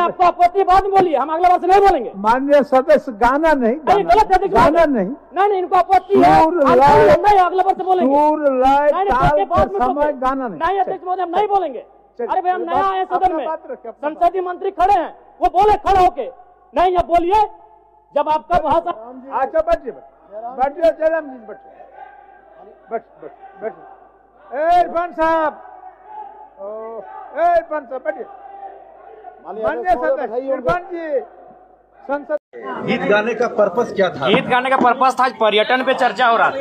आपको आपत्ति बाद में बोलिए, हम अगला बार से नहीं बोलेंगे। माननीय सदस्य गाना नहीं, गलत है, गाना नहीं, नहीं इनको आपत्ति है, नहीं अगला बार से बोलेंगे। समय गाना नहीं अध्यक्ष महोदय हम नहीं बोलेंगे। अरे भाई हम नया आए सदन में, संसदीय मंत्री खड़े हैं, वो बोले खड़े होके, नहीं अब बोलिए जब आपका भाषण। अच्छा बैठिए, बैठिए जयराम जी, बैठिए। इरफान साहब, इरफान साहब बैठिए। माननीय सदस्य इरफान जी, संसद गीत गाने का पर्पस क्या था? गीत गाने का पर्पस था, पर्यटन पे चर्चा हो रहा था।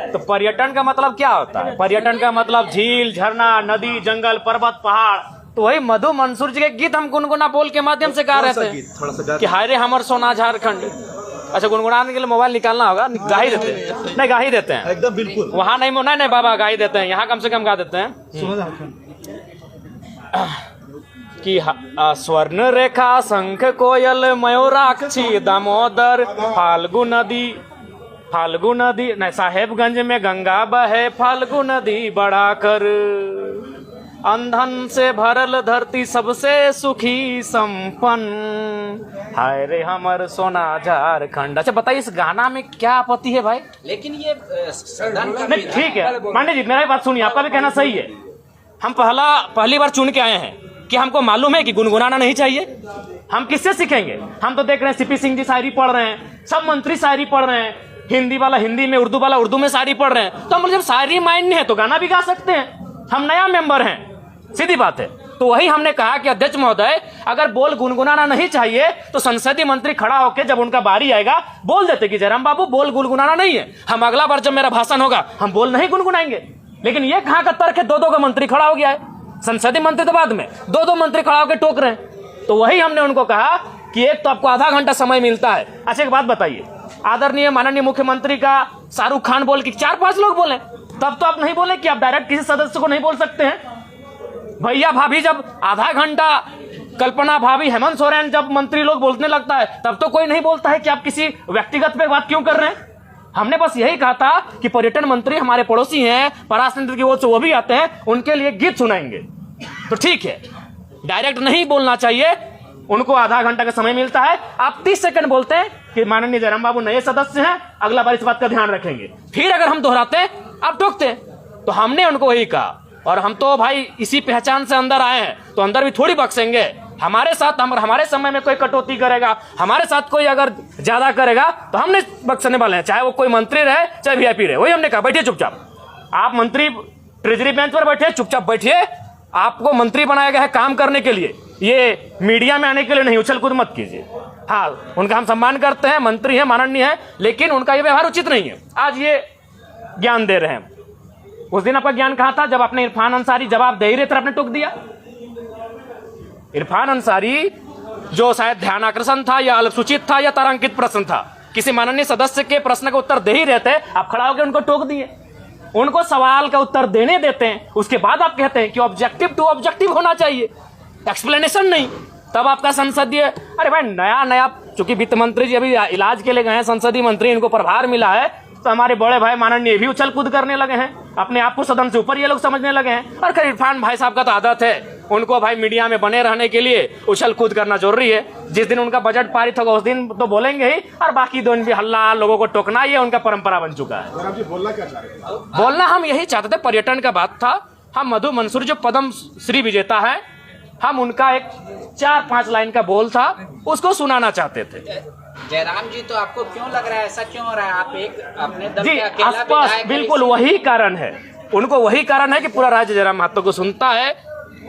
तो पर्यटन का मतलब क्या होता है? पर्यटन का मतलब झील, झरना, नदी, जंगल, पर्वत, पहाड़। तो वही मधु मंसूर जी के गीत हम गुनगुना बोल के माध्यम से गा रहे थे कि हाय रे हमर सोना झारखंड। अच्छा, गुनगुनाने के लिए मोबाइल निकालना होगा, गा ही देते हैं। नहीं गा ही देते हैं एकदम बिल्कुल। वहाँ नहीं बाबा गा ही देते हैं, यहाँ कम से कम गा देते हैं कि स्वर्ण रेखा, शंख, कोयल, मयूराक्षी, दामोदर, फाल्गु नदी नहीं, साहेबगंज में गंगा बहे, फाल्गु नदी बढ़ा कर, अंधन से भरल धरती सबसे सुखी संपन्न, हाय रे हमर सोना झारखंड। अच्छा बताइए इस गाना में क्या आपत्ति है भाई? लेकिन ये नहीं ठीक है पांडे जी, मेरा बात सुनिए, आपका भी कहना सही है। हम पहली बार चुन के आए हैं कि हमको मालूम है कि गुनगुनाना नहीं चाहिए। हम किससे सीखेंगे? हम तो देख रहे हैं सीपी सिंह जी शायरी पढ़ रहे हैं, सब मंत्री शायरी पढ़ रहे हैं, हिंदी वाला हिंदी में, उर्दू वाला उर्दू में शायरी पढ़ रहे हैं। तो हम जब शायरी माइंड है तो गाना भी गा सकते हैं। हम नया मेंबर हैं, सीधी बात है। तो वही हमने कहा कि अध्यक्ष महोदय अगर बोल गुनगुनाना नहीं चाहिए तो संसदीय मंत्री खड़ा होकर जब उनका बारी आएगा बोल देते कि जयराम बाबू बोल गुनगुनाना नहीं है, हम अगला बार जब मेरा भाषण होगा हम बोल नहीं गुनगुनाएंगे। लेकिन ये कहाँ का तर्क है? दो का मंत्री खड़ा हो गया है, संसदीय मंत्री तो बाद में, दो मंत्री खड़ा होकर टोक रहे हैं। तो वही हमने उनको कहा कि एक तो आपको आधा घंटा समय मिलता है। अच्छा एक बात बताइए, आदरणीय माननीय मुख्यमंत्री का शाहरुख खान बोल के 4-5 लोग बोले, तब तो आप नहीं बोले कि आप डायरेक्ट किसी सदस्य को नहीं बोल सकते हैं। भैया भाभी जब आधा घंटा, कल्पना भाभी, हेमंत सोरेन जब मंत्री लोग बोलने लगता है तब तो कोई नहीं बोलता है कि आप किसी व्यक्तिगत पे बात क्यों कर रहे हैं। हमने बस यही कहा था कि पर्यटन मंत्री हमारे पड़ोसी हैं, पराशर की ओर से वो भी आते हैं, उनके लिए गीत सुनाएंगे तो ठीक है, डायरेक्ट नहीं बोलना चाहिए। उनको आधा घंटा का समय मिलता है, आप 30 सेकंड बोलते हैं कि माननीय जयराम बाबू नए सदस्य हैं, अगला बार इस बात का ध्यान रखेंगे। फिर अगर हम दोहराते हैं आप टोकते हैं। तो हमने उनको वही कहा, और हम तो भाई इसी पहचान से अंदर आए हैं तो अंदर भी थोड़ी बख्शेंगे। हमारे साथ हमारे समय में कोई कटौती करेगा, हमारे साथ कोई अगर ज्यादा करेगा तो हम नहीं बख्शने वाले हैं, चाहे वो कोई मंत्री रहे चाहे वीआईपी रहे। वही हमने कहा बैठिए चुपचाप, आप मंत्री ट्रेजरी बेंच पर बैठिए, चुपचाप बैठिए। आपको मंत्री बनाया गया है काम करने के लिए, ये मीडिया में आने के लिए नहीं, उछल कूद मत कीजिए। हाँ उनका हम सम्मान करते हैं, मंत्री है, माननीय है, लेकिन उनका ये व्यवहार उचित नहीं है। आज ये ज्ञान दे रहे हैं, उस दिन आपका ज्ञान कहाँ था जब आपने इरफान अंसारी जवाब दे ही रहे थे आपने टोक दिया। इरफान अंसारी जो शायद ध्यान आकर्षण था या अल्पसूचित था या तारांकित प्रश्न था, किसी माननीय सदस्य के प्रश्न का उत्तर दे ही रहे थे, आप खड़ा होकर उनको टोक दिए। उनको सवाल का उत्तर देने देते हैं, उसके बाद आप कहते हैं कि ऑब्जेक्टिव टू ऑब्जेक्टिव होना चाहिए, एक्सप्लेनेशन नहीं। तब आपका संसदीय, अरे भाई नया चूंकि वित्त मंत्री जी अभी इलाज के लिए गए हैं, संसदीय मंत्री, इनको प्रभार मिला है, तो हमारे बड़े भाई माननीय भी उछल कूद करने लगे हैं, अपने आप को सदन से ऊपर ये लोग समझने लगे हैं। और खैर इरफान भाई साहब का तो आदत है, उनको भाई मीडिया में बने रहने के लिए उछल कूद करना जरूरी है। जिस दिन उनका बजट पारित होगा उस दिन तो बोलेंगे ही, और बाकी दिन भी हल्ला, लोगों को टोकना, ये उनका परंपरा बन चुका है। बोलना क्या चाह रहे थे? बोलना हम यही चाहते थे, पर्यटन का बात था। हम मधु मंसूर जो पद्म श्री विजेता है, हम उनका एक 4-5 लाइन का बोल था, उसको सुनाना चाहते थे। जयराम जी तो आपको क्यों लग रहा है, ऐसा क्यों हो रहा है? आप एक अपने दम जी पे अकेला आसपास बिल्कुल वही कारण है, उनको वही कारण है कि पूरा राज्य जयराम महतो को सुनता है।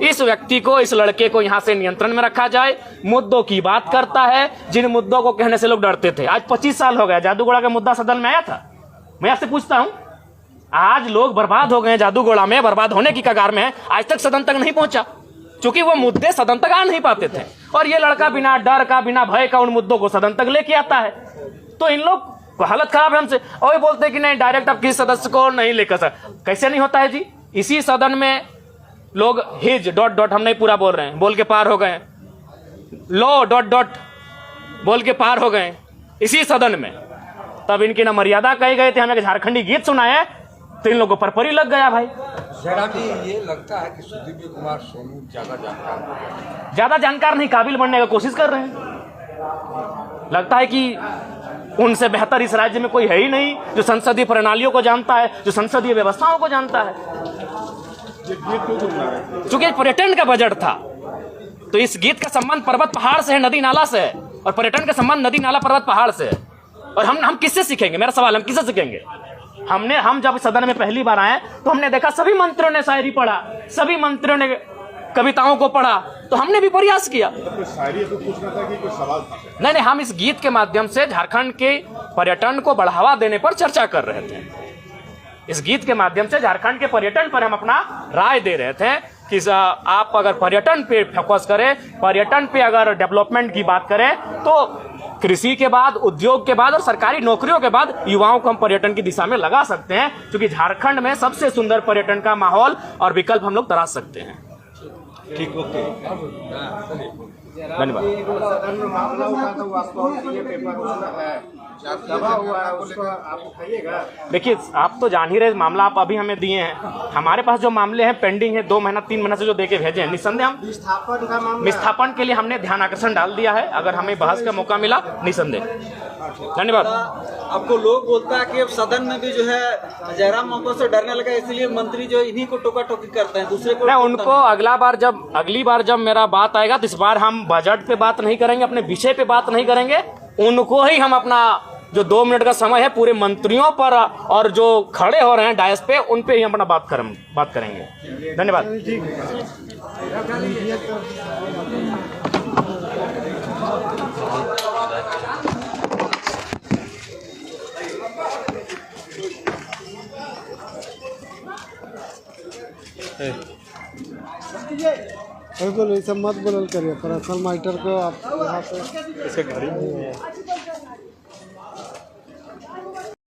इस व्यक्ति को, इस लड़के को यहाँ से नियंत्रण में रखा जाए, मुद्दों की बात करता है, जिन मुद्दों को कहने से लोग डरते थे। आज 25 साल हो गया, जादूगोड़ा का मुद्दा सदन में आया था। मैं आपसे पूछता हूँ, आज लोग बर्बाद हो गए, जादूगोड़ा में बर्बाद होने की कगार में है, आज तक सदन तक नहीं पहुंचा, क्योंकि वो मुद्दे सदन तक आ नहीं पाते थे। और ये लड़का बिना डर का, बिना भय का उन मुद्दों को सदन तक लेके आता है। तो इन लोग हालत खराब है हमसे, और बोलते हैं कि नहीं डायरेक्ट आप किसी सदस्य को नहीं लेकर सकते। कैसे नहीं होता है जी? इसी सदन में लोग हिज ... हम नहीं पूरा बोल रहे हैं, बोल के पार हो गए, लो ... बोल के पार हो गए इसी सदन में। तब इनकी ना मर्यादा कही गई थी, हमें झारखंडी गीत सुनाए तो इन लोगों पर परी लग गया भाई। जयराम जी, ये लगता है कि सुदीव्य कुमार सोनू ज्यादा जानकार नहीं, काबिल बनने का कोशिश कर रहे हैं। लगता है कि उनसे बेहतर इस राज्य में कोई है ही नहीं जो संसदीय प्रणालियों को जानता है, जो संसदीय व्यवस्थाओं को जानता है। चूंकि पर्यटन का बजट था तो इस गीत का संबंध पर्वत पहाड़ से है, नदी नाला से है, और पर्यटन का संबंध नदी नाला पर्वत पहाड़ से है। और हम किससे सीखेंगे? मेरा सवाल, हम किससे सीखेंगे? हम जब सदन में पहली बार आए तो हमने देखा सभी मंत्रियों ने शायरी पढ़ा, सभी मंत्रियों ने कविताओं को पढ़ा, तो हमने भी प्रयास किया। नहीं, हम इस गीत के माध्यम से झारखंड के पर्यटन को बढ़ावा देने पर चर्चा कर रहे थे। इस गीत के माध्यम से झारखंड के पर्यटन पर हम अपना राय दे रहे थे कि आप अगर पर्यटन पे फोकस करें, पर्यटन पे अगर डेवलपमेंट की बात करें, तो कृषि के बाद, उद्योग के बाद और सरकारी नौकरियों के बाद युवाओं को हम पर्यटन की दिशा में लगा सकते हैं, क्योंकि झारखंड में सबसे सुंदर पर्यटन का माहौल और विकल्प हम लोग तराश सकते हैं। ठीक, ओके, धन्यवाद। देखिए, आप तो जान ही रहे मामला आप अभी हमें दिए हैं। हमारे पास जो मामले हैं पेंडिंग है 2 महीना 3 महीना से जो देके भेजे हैं, निस्संदेह हम विस्थापन के लिए हमने ध्यान आकर्षण डाल दिया है। अगर हमें बहस का मौका मिला, निस्संदेह। धन्यवाद। आपको लोग बोलता है कि अब सदन में भी जो है जयराम महतो से डरने लगा, इसलिए मंत्री जो इन्हीं को टोका टोकी करते हैं, दूसरे को नहीं। उनको अगली बार जब मेरा बात आएगा तो इस बार हम बजट पे बात नहीं करेंगे, अपने विषय पे बात नहीं करेंगे। उनको ही हम अपना जो 2 मिनट का समय है पूरे मंत्रियों पर और जो खड़े हो रहे हैं डायस पे, उन पे ही हम अपना बात करेंगे। धन्यवाद। बिल्कुल, ये सब मत बोलल करिए, पर्सनल मैटर को आप यहाँ पे